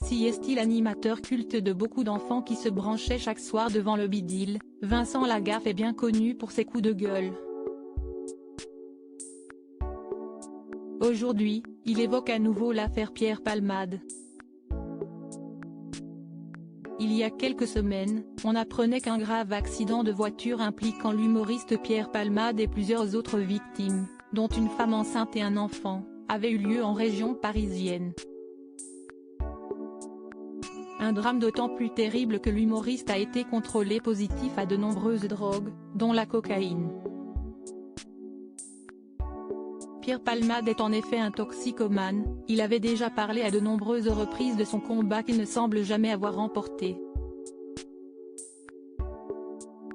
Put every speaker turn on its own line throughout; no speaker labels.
Si est-il animateur culte de beaucoup d'enfants qui se branchaient chaque soir devant le bidil, Vincent Lagaffe est bien connu pour ses coups de gueule. Aujourd'hui, il évoque à nouveau l'affaire Pierre Palmade. Il y a quelques semaines, on apprenait qu'un grave accident de voiture impliquant l'humoriste Pierre Palmade et plusieurs autres victimes, dont une femme enceinte et un enfant, avait eu lieu en région parisienne. Un drame d'autant plus terrible que l'humoriste a été contrôlé positif à de nombreuses drogues, dont la cocaïne. Pierre Palmade est en effet un toxicomane, il avait déjà parlé à de nombreuses reprises de son combat qu'il ne semble jamais avoir remporté.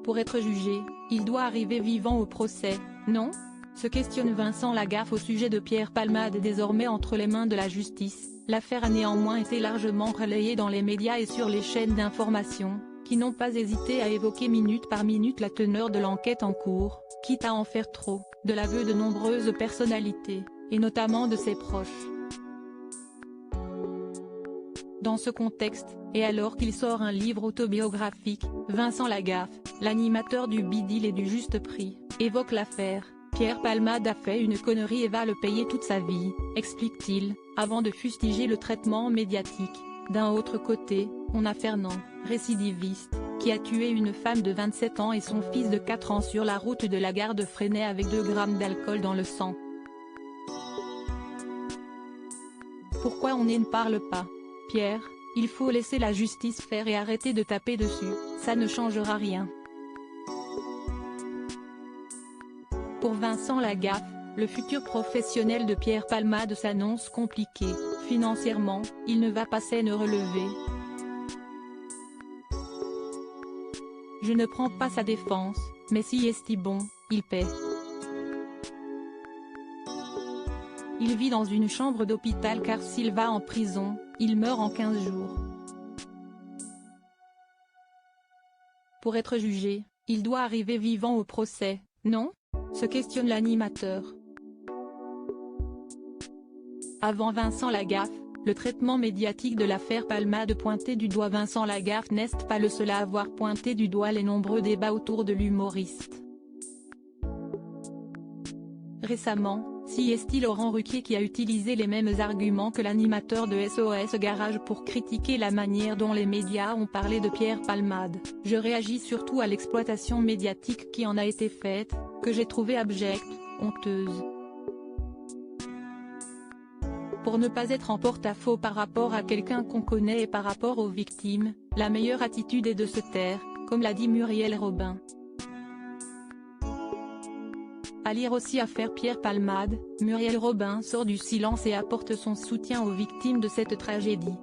Pour être jugé, il doit arriver vivant au procès, non ? Se questionne Vincent Lagaffe au sujet de Pierre Palmade désormais entre les mains de la justice. L'affaire a néanmoins été largement relayée dans les médias et sur les chaînes d'information, qui n'ont pas hésité à évoquer minute par minute la teneur de l'enquête en cours, quitte à en faire trop, de l'aveu de nombreuses personnalités, et notamment de ses proches. Dans ce contexte, et alors qu'il sort un livre autobiographique, Vincent Lagaffe, l'animateur du Bidil et du Juste Prix, évoque l'affaire. Pierre Palmade a fait une connerie et va le payer toute sa vie, explique-t-il, avant de fustiger le traitement médiatique. D'un autre côté, on a Fernand, récidiviste, qui a tué une femme de 27 ans et son fils de 4 ans sur la route de la gare de Fresnay avec 2 grammes d'alcool dans le sang. Pourquoi on ne parle pas ? Pierre, il faut laisser la justice faire et arrêter de taper dessus, ça ne changera rien. Pour Vincent Lagaffe, le futur professionnel de Pierre Palmade s'annonce compliqué, financièrement, il ne va pas s'en relever. Je ne prends pas sa défense, mais si est bon, il paie. Il vit dans une chambre d'hôpital car s'il va en prison, il meurt en 15 jours. Pour être jugé, il doit arriver vivant au procès, non ? Se questionne l'animateur. Avant Vincent Lagaffe, le traitement médiatique de l'affaire Palmade pointait du doigt Vincent Lagaffe n'est pas le seul à avoir pointé du doigt les nombreux débats autour de l'humoriste. Récemment, si est Laurent Ruquier qui a utilisé les mêmes arguments que l'animateur de SOS Garage pour critiquer la manière dont les médias ont parlé de Pierre Palmade. Je réagis surtout à l'exploitation médiatique qui en a été faite, que j'ai trouvée abjecte, honteuse. Pour ne pas être en porte-à-faux par rapport à quelqu'un qu'on connaît et par rapport aux victimes, la meilleure attitude est de se taire, comme l'a dit Muriel Robin. À lire aussi Affaire Pierre Palmade, Muriel Robin sort du silence et apporte son soutien aux victimes de cette tragédie.